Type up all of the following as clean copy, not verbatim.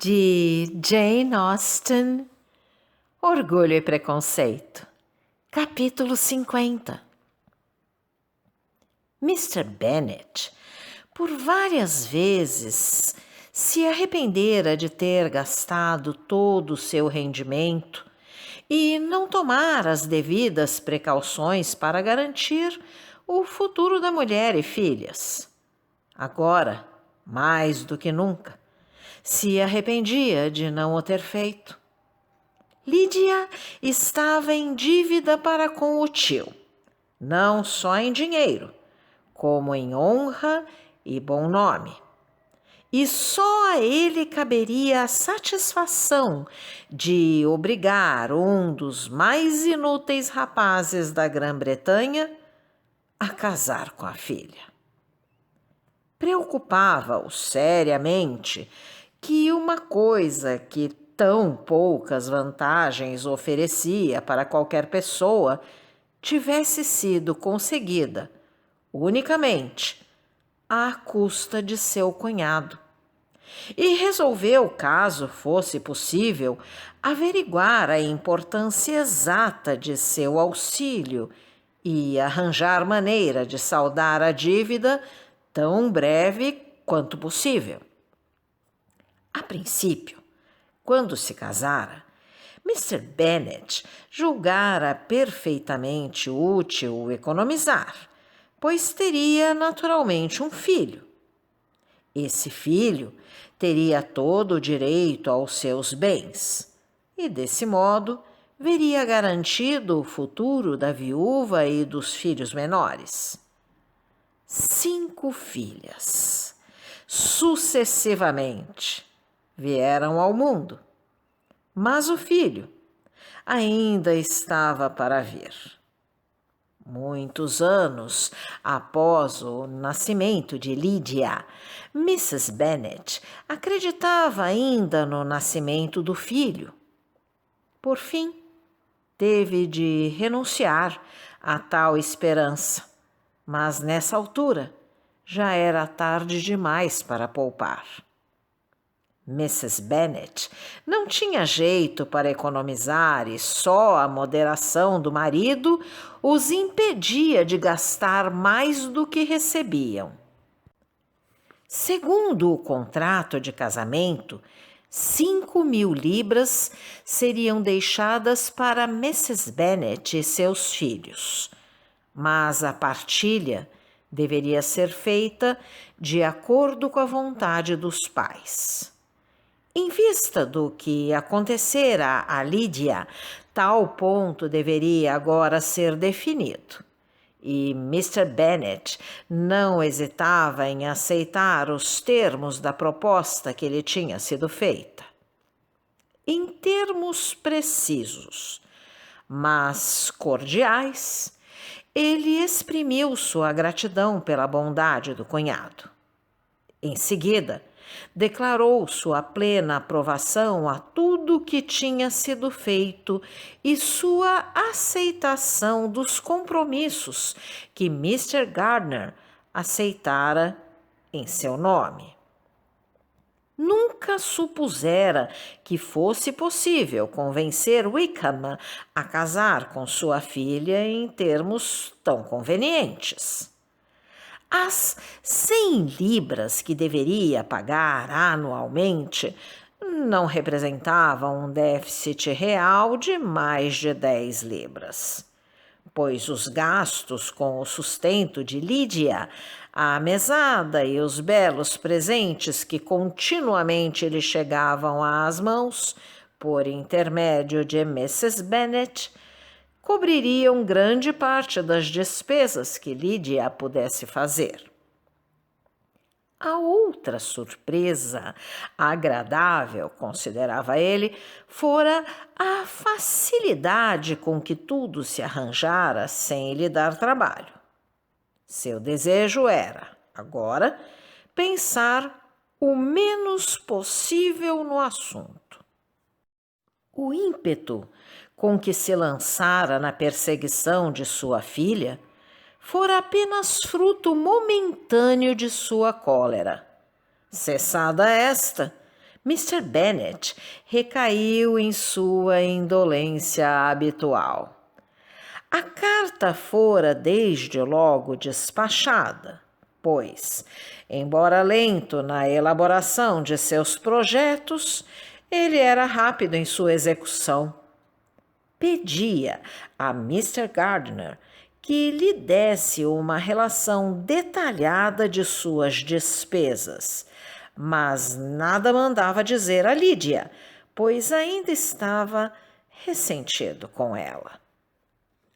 de Jane Austen, Orgulho e Preconceito, capítulo 50. Mr. Bennet, por várias vezes, se arrependera de ter gastado todo o seu rendimento e não tomar as devidas precauções para garantir o futuro da mulher e filhas. Agora, mais do que nunca, se arrependia de não o ter feito. Lídia estava em dívida para com o tio, não só em dinheiro, como em honra e bom nome. E só a ele caberia a satisfação de obrigar um dos mais inúteis rapazes da Grã-Bretanha a casar com a filha. Preocupava-o seriamente que uma coisa que tão poucas vantagens oferecia para qualquer pessoa tivesse sido conseguida unicamente à custa de seu cunhado. E resolveu, caso fosse possível, averiguar a importância exata de seu auxílio e arranjar maneira de saldar a dívida tão breve quanto possível. A princípio, quando se casara, Mr. Bennet julgara perfeitamente útil economizar, pois teria naturalmente um filho. Esse filho teria todo o direito aos seus bens, e desse modo veria garantido o futuro da viúva e dos filhos menores. 5 filhas, sucessivamente, vieram ao mundo, mas o filho ainda estava para vir. Muitos anos após o nascimento de Lídia, Mrs. Bennet acreditava ainda no nascimento do filho. Por fim, teve de renunciar a tal esperança, mas nessa altura já era tarde demais para poupar. Mrs. Bennet não tinha jeito para economizar e só a moderação do marido os impedia de gastar mais do que recebiam. Segundo o contrato de casamento, 5.000 libras seriam deixadas para Mrs. Bennet e seus filhos, mas a partilha deveria ser feita de acordo com a vontade dos pais. Em vista do que acontecera a Lídia, tal ponto deveria agora ser definido, e Mr. Bennet não hesitava em aceitar os termos da proposta que lhe tinha sido feita. Em termos precisos, mas cordiais, ele exprimiu sua gratidão pela bondade do cunhado. Em seguida, declarou sua plena aprovação a tudo que tinha sido feito e sua aceitação dos compromissos que Mr. Gardiner aceitara em seu nome. Nunca supusera que fosse possível convencer Wickham a casar com sua filha em termos tão convenientes. As 100 libras que deveria pagar anualmente não representavam um déficit real de mais de 10 libras, pois os gastos com o sustento de Lídia, a mesada e os belos presentes que continuamente lhe chegavam às mãos, por intermédio de Mrs. Bennet, cobririam grande parte das despesas que Lídia pudesse fazer. A outra surpresa agradável, considerava ele, fora a facilidade com que tudo se arranjara sem lhe dar trabalho. Seu desejo era, agora, pensar o menos possível no assunto. O ímpeto com que se lançara na perseguição de sua filha fora apenas fruto momentâneo de sua cólera. Cessada esta, Mr. Bennet recaiu em sua indolência habitual. A carta fora desde logo despachada, pois, embora lento na elaboração de seus projetos, ele era rápido em sua execução. Pedia a Mr. Gardiner que lhe desse uma relação detalhada de suas despesas, mas nada mandava dizer a Lídia, pois ainda estava ressentido com ela.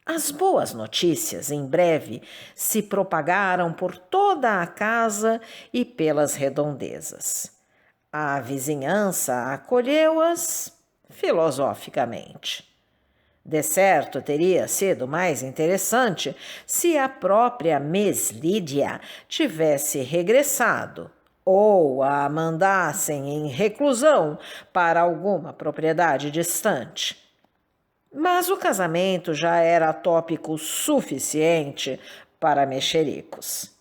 As boas notícias, em breve, se propagaram por toda a casa e pelas redondezas. A vizinhança acolheu-as filosoficamente. De certo, teria sido mais interessante se a própria Miss Lídia tivesse regressado ou a mandassem em reclusão para alguma propriedade distante. Mas o casamento já era tópico suficiente para mexericos.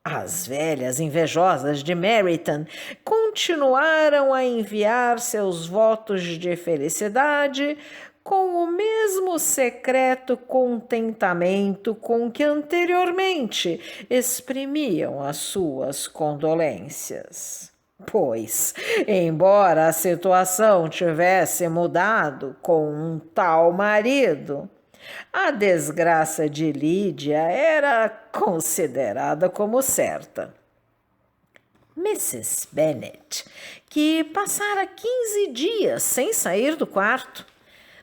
As velhas invejosas de Meryton continuaram a enviar seus votos de felicidade com o mesmo secreto contentamento com que anteriormente exprimiam as suas condolências. Pois, embora a situação tivesse mudado com um tal marido, a desgraça de Lídia era considerada como certa. Mrs. Bennet, que passara 15 dias sem sair do quarto,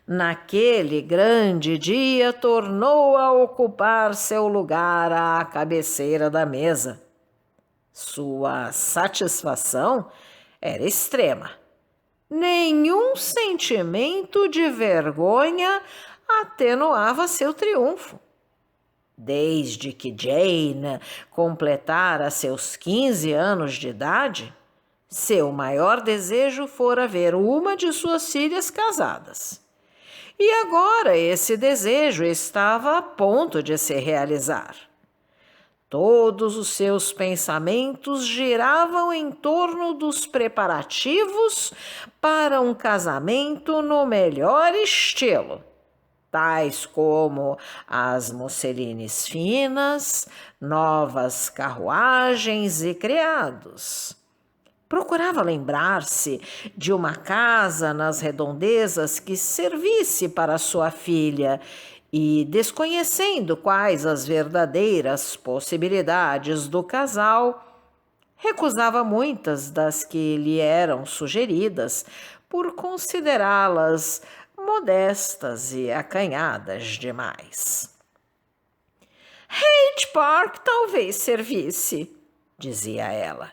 naquele grande dia tornou a ocupar seu lugar à cabeceira da mesa. Sua satisfação era extrema. Nenhum sentimento de vergonha atenuava seu triunfo. Desde que Jane completara seus 15 anos de idade, seu maior desejo fora ver uma de suas filhas casadas. E agora esse desejo estava a ponto de se realizar. Todos os seus pensamentos giravam em torno dos preparativos para um casamento no melhor estilo, tais como as musselines finas, novas carruagens e criados. Procurava lembrar-se de uma casa nas redondezas que servisse para sua filha e, desconhecendo quais as verdadeiras possibilidades do casal, recusava muitas das que lhe eram sugeridas por considerá-las modestas e acanhadas demais. Hyde Park talvez servisse, dizia ela,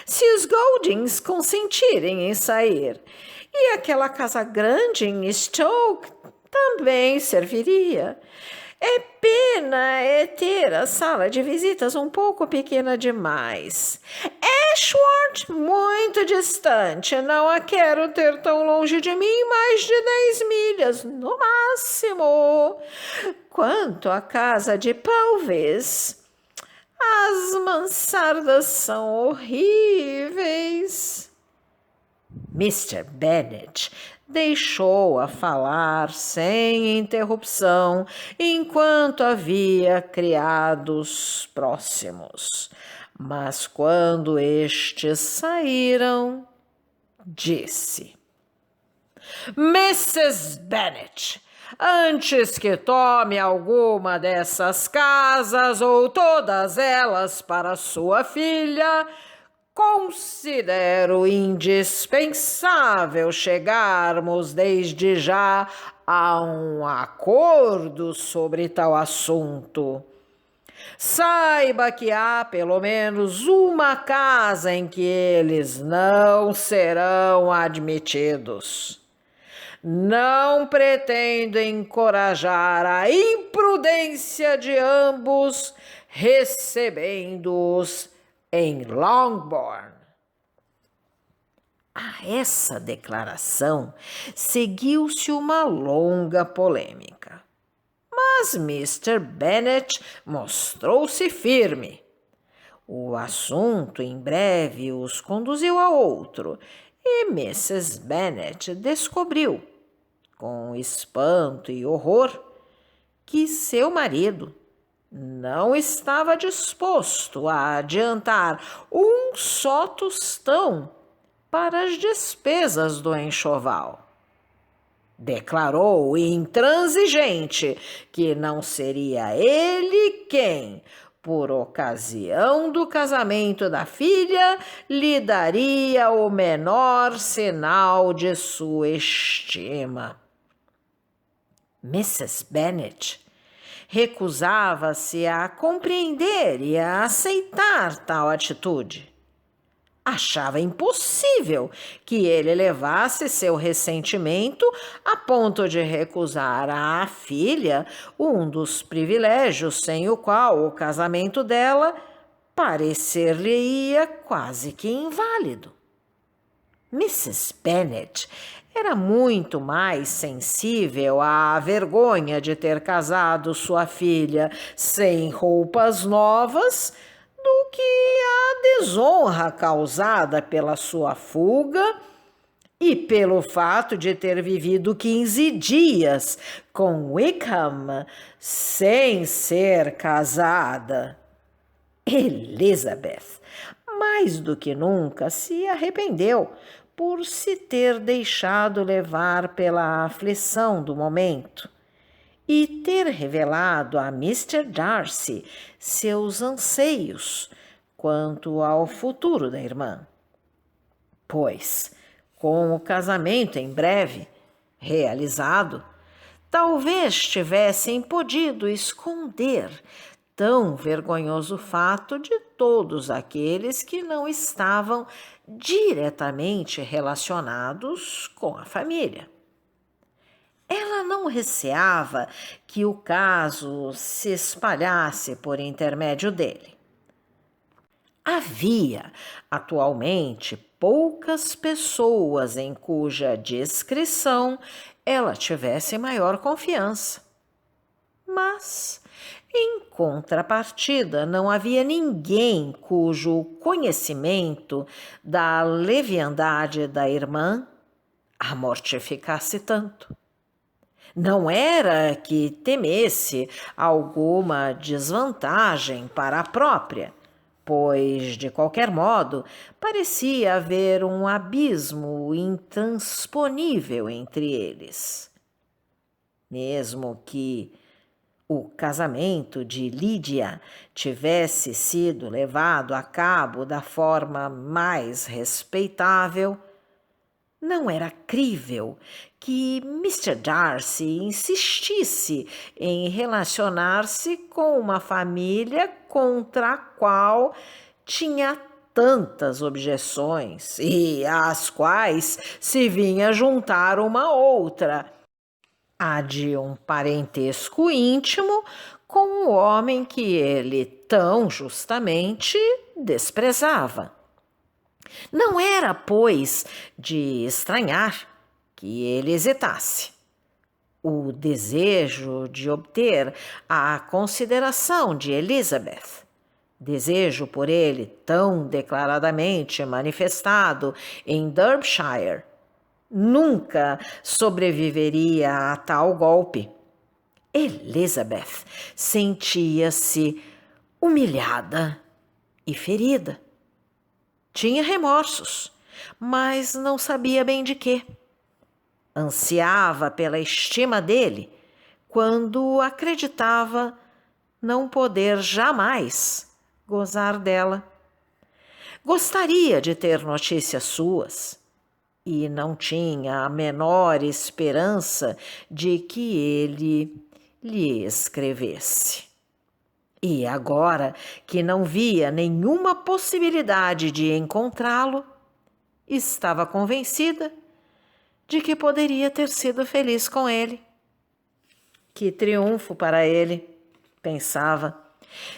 se os Goldings consentirem em sair, e aquela casa grande em Stoke também serviria. É pena ter a sala de visitas um pouco pequena demais. Ashworth, muito distante. Não a quero ter tão longe de mim, mais de 10 milhas, no máximo. Quanto à casa de Pulvis, as mansardas são horríveis. Mr. Bennet deixou-a falar sem interrupção enquanto havia criados próximos. Mas quando estes saíram, disse: Mrs. Bennet, antes que tome alguma dessas casas ou todas elas para sua filha, considero indispensável chegarmos desde já a um acordo sobre tal assunto. Saiba que há pelo menos uma casa em que eles não serão admitidos. Não pretendo encorajar a imprudência de ambos, recebendo-os em Longbourn. A essa declaração seguiu-se uma longa polêmica. Mas Mr. Bennet mostrou-se firme. O assunto em breve os conduziu a outro, E Mrs. Bennet descobriu, com espanto e horror, que seu marido não estava disposto a adiantar um só tostão para as despesas do enxoval. Declarou intransigente que não seria ele quem, por ocasião do casamento da filha, lhe daria o menor sinal de sua estima. Mrs. Bennet recusava-se a compreender e a aceitar tal atitude. Achava impossível que ele levasse seu ressentimento a ponto de recusar à filha um dos privilégios sem o qual o casamento dela parecer-lhe-ia quase que inválido. Mrs. Bennet era muito mais sensível à vergonha de ter casado sua filha sem roupas novas do que à desonra causada pela sua fuga e pelo fato de ter vivido 15 dias com Wickham sem ser casada. Elizabeth, mais do que nunca, se arrependeu por se ter deixado levar pela aflição do momento e ter revelado a Mr. Darcy seus anseios quanto ao futuro da irmã. Pois, com o casamento em breve realizado, talvez tivessem podido esconder tão vergonhoso fato de todos aqueles que não estavam diretamente relacionados com a família. Ela não receava que o caso se espalhasse por intermédio dele. Havia, atualmente, poucas pessoas em cuja discrição ela tivesse maior confiança. Mas, em contrapartida, não havia ninguém cujo conhecimento da leviandade da irmã a mortificasse tanto. Não era que temesse alguma desvantagem para a própria, pois, de qualquer modo, parecia haver um abismo intransponível entre eles. Mesmo que o casamento de Lídia tivesse sido levado a cabo da forma mais respeitável, não era crível que Mr. Darcy insistisse em relacionar-se com uma família contra a qual tinha tantas objeções e às quais se vinha juntar uma outra, a de um parentesco íntimo com o homem que ele tão justamente desprezava. Não era, pois, de estranhar que ele hesitasse. O desejo de obter a consideração de Elizabeth, desejo por ele tão declaradamente manifestado em Derbyshire, nunca sobreviveria a tal golpe. Elizabeth sentia-se humilhada e ferida. Tinha remorsos, mas não sabia bem de quê. Ansiava pela estima dele, quando acreditava não poder jamais gozar dela. Gostaria de ter notícias suas, e não tinha a menor esperança de que ele lhe escrevesse. E agora que não via nenhuma possibilidade de encontrá-lo, estava convencida de que poderia ter sido feliz com ele. Que triunfo para ele, pensava,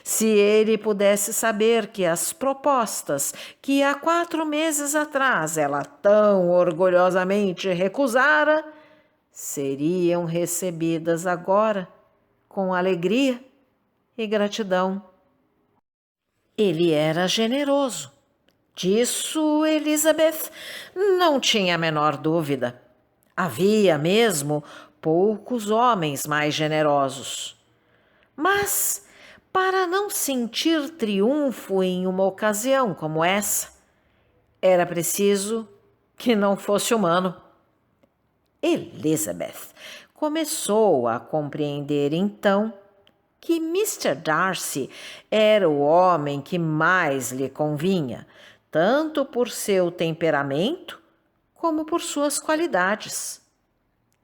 se ele pudesse saber que as propostas que há 4 meses atrás ela tão orgulhosamente recusara seriam recebidas agora com alegria e gratidão. Ele era generoso, Disso Elizabeth não tinha a menor dúvida. Havia mesmo poucos homens mais generosos. Mas, para não sentir triunfo em uma ocasião como essa, era preciso que não fosse humano. Elizabeth começou a compreender então que Mr. Darcy era o homem que mais lhe convinha, tanto por seu temperamento como por suas qualidades.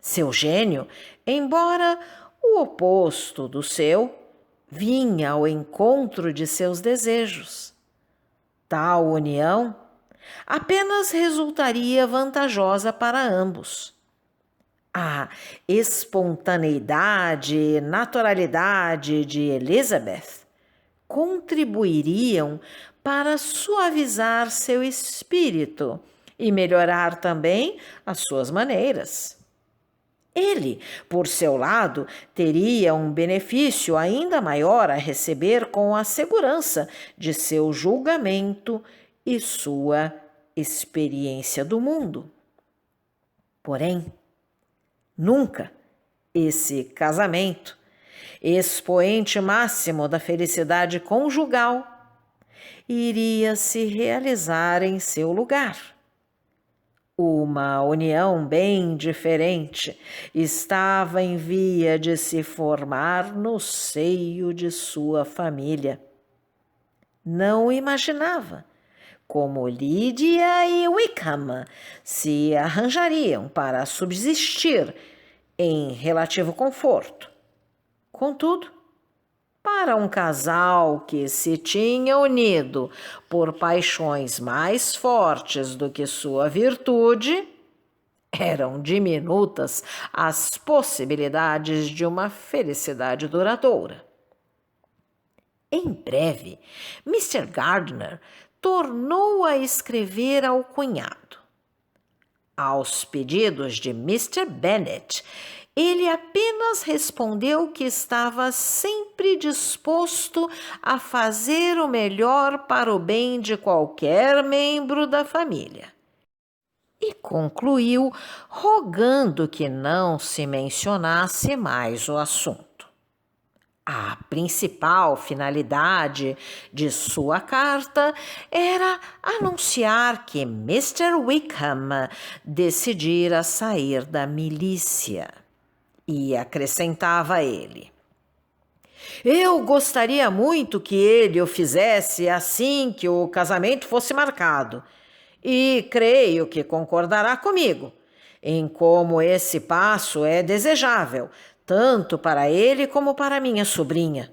Seu gênio, embora o oposto do seu, vinha ao encontro de seus desejos. Tal união apenas resultaria vantajosa para ambos. A espontaneidade e naturalidade de Elizabeth contribuiriam para suavizar seu espírito e melhorar também as suas maneiras. Ele, por seu lado, teria um benefício ainda maior a receber com a segurança de seu julgamento e sua experiência do mundo. Porém, nunca esse casamento, expoente máximo da felicidade conjugal, iria se realizar em seu lugar. Uma união bem diferente estava em via de se formar no seio de sua família. Não imaginava como Lydia e Wickham se arranjariam para subsistir em relativo conforto. Contudo, para um casal que se tinha unido por paixões mais fortes do que sua virtude, eram diminutas as possibilidades de uma felicidade duradoura. Em breve, Mr. Gardiner tornou a escrever ao cunhado. Aos pedidos de Mr. Bennet, ele apenas respondeu que estava sempre disposto a fazer o melhor para o bem de qualquer membro da família. E concluiu rogando que não se mencionasse mais o assunto. A principal finalidade de sua carta era anunciar que Mr. Wickham decidira sair da milícia. E acrescentava ele: eu gostaria muito que ele o fizesse assim que o casamento fosse marcado, e creio que concordará comigo em como esse passo é desejável, tanto para ele como para minha sobrinha.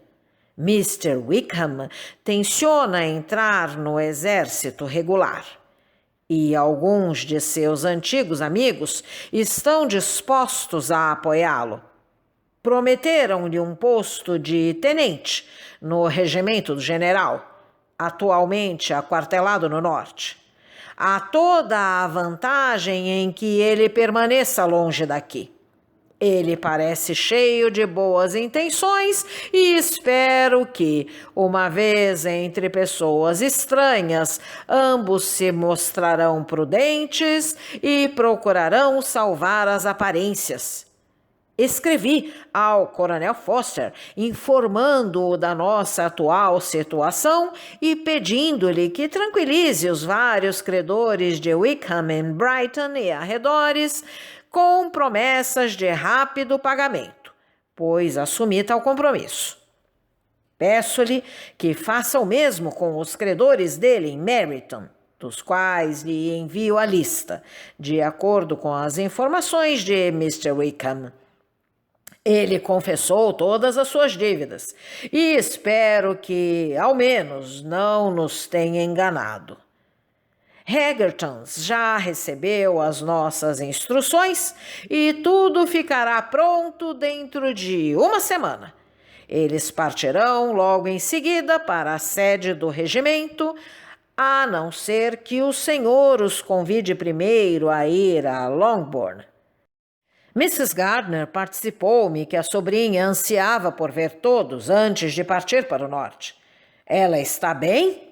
Mr. Wickham tenciona entrar no exército regular. E alguns de seus antigos amigos estão dispostos a apoiá-lo. Prometeram-lhe um posto de tenente no regimento do general, atualmente aquartelado no norte. Há toda a vantagem em que ele permaneça longe daqui. Ele parece cheio de boas intenções e espero que, uma vez entre pessoas estranhas, ambos se mostrarão prudentes e procurarão salvar as aparências. Escrevi ao Coronel Foster informando-o da nossa atual situação e pedindo-lhe que tranquilize os vários credores de Wickham em Brighton e arredores com promessas de rápido pagamento, pois assumi tal compromisso. Peço-lhe que faça o mesmo com os credores dele em Meryton, dos quais lhe envio a lista, de acordo com as informações de Mr. Wickham. Ele confessou todas as suas dívidas e espero que, ao menos, não nos tenha enganado. Haggertons já recebeu as nossas instruções e tudo ficará pronto dentro de uma semana. Eles partirão logo em seguida para a sede do regimento, a não ser que o senhor os convide primeiro a ir a Longbourn. Mrs. Gardiner participou-me que a sobrinha ansiava por ver todos antes de partir para o norte. Ela está bem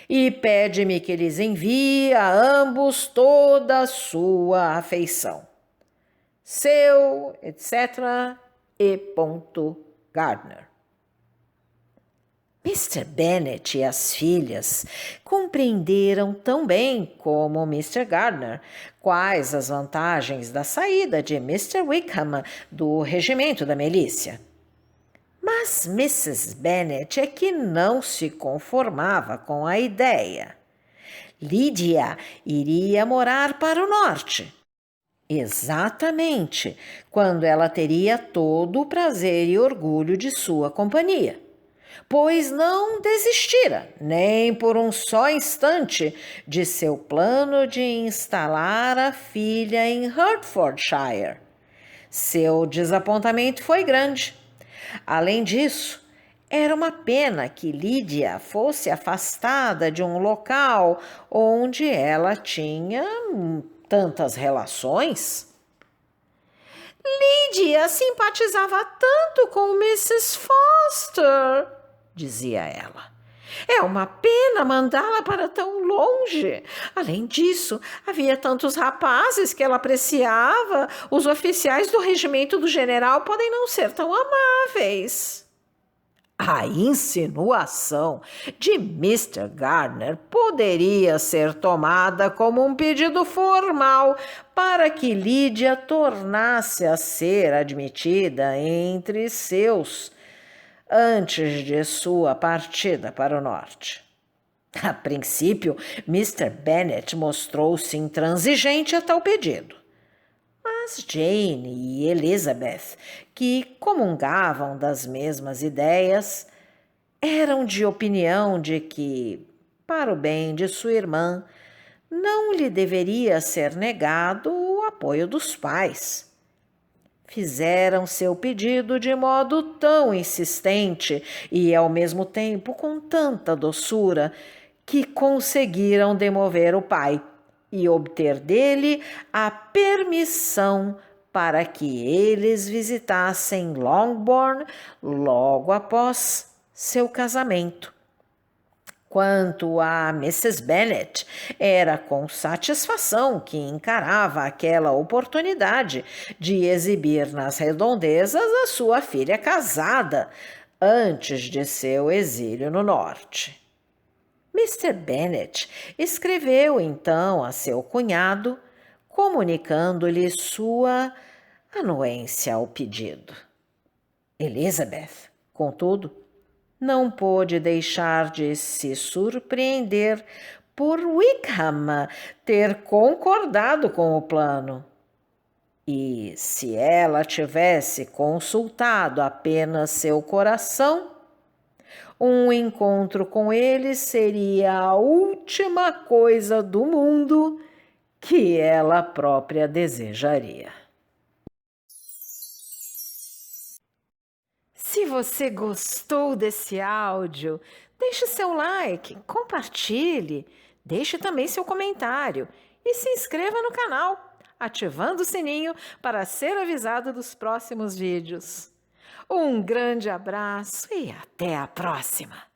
e pede-me que lhes envie a ambos toda a sua afeição. Seu, etc. E. Gardner. Mr. Bennet e as filhas compreenderam tão bem como Mr. Gardner quais as vantagens da saída de Mr. Wickham do regimento da milícia. Mas Mrs. Bennet é que não se conformava com a ideia. Lydia iria morar para o norte. Exatamente quando ela teria todo o prazer e orgulho de sua companhia, pois não desistira, nem por um só instante, de seu plano de instalar a filha em Hertfordshire. Seu desapontamento foi grande. Além disso, era uma pena que Lydia fosse afastada de um local onde ela tinha tantas relações. Lydia simpatizava tanto com Mrs. Foster, dizia ela. É uma pena mandá-la para tão longe. Além disso, havia tantos rapazes que ela apreciava. Os oficiais do regimento do general podem não ser tão amáveis. A insinuação de Mr. Gardner poderia ser tomada como um pedido formal para que Lydia tornasse a ser admitida entre seus antes de sua partida para o norte. A princípio, Mr. Bennet mostrou-se intransigente a tal pedido. Mas Jane e Elizabeth, que comungavam das mesmas ideias, eram de opinião de que, para o bem de sua irmã, não lhe deveria ser negado o apoio dos pais. Fizeram seu pedido de modo tão insistente e, ao mesmo tempo, com tanta doçura, que conseguiram demover o pai e obter dele a permissão para que eles visitassem Longbourn logo após seu casamento. Quanto a Mrs. Bennet, era com satisfação que encarava aquela oportunidade de exibir nas redondezas a sua filha casada antes de seu exílio no norte. Mr. Bennet escreveu então a seu cunhado, comunicando-lhe sua anuência ao pedido. Elizabeth, contudo, não pôde deixar de se surpreender por Wickham ter concordado com o plano. E se ela tivesse consultado apenas seu coração, um encontro com ele seria a última coisa do mundo que ela própria desejaria. Se você gostou desse áudio, deixe seu like, compartilhe, deixe também seu comentário e se inscreva no canal, ativando o sininho para ser avisado dos próximos vídeos. Um grande abraço e até a próxima!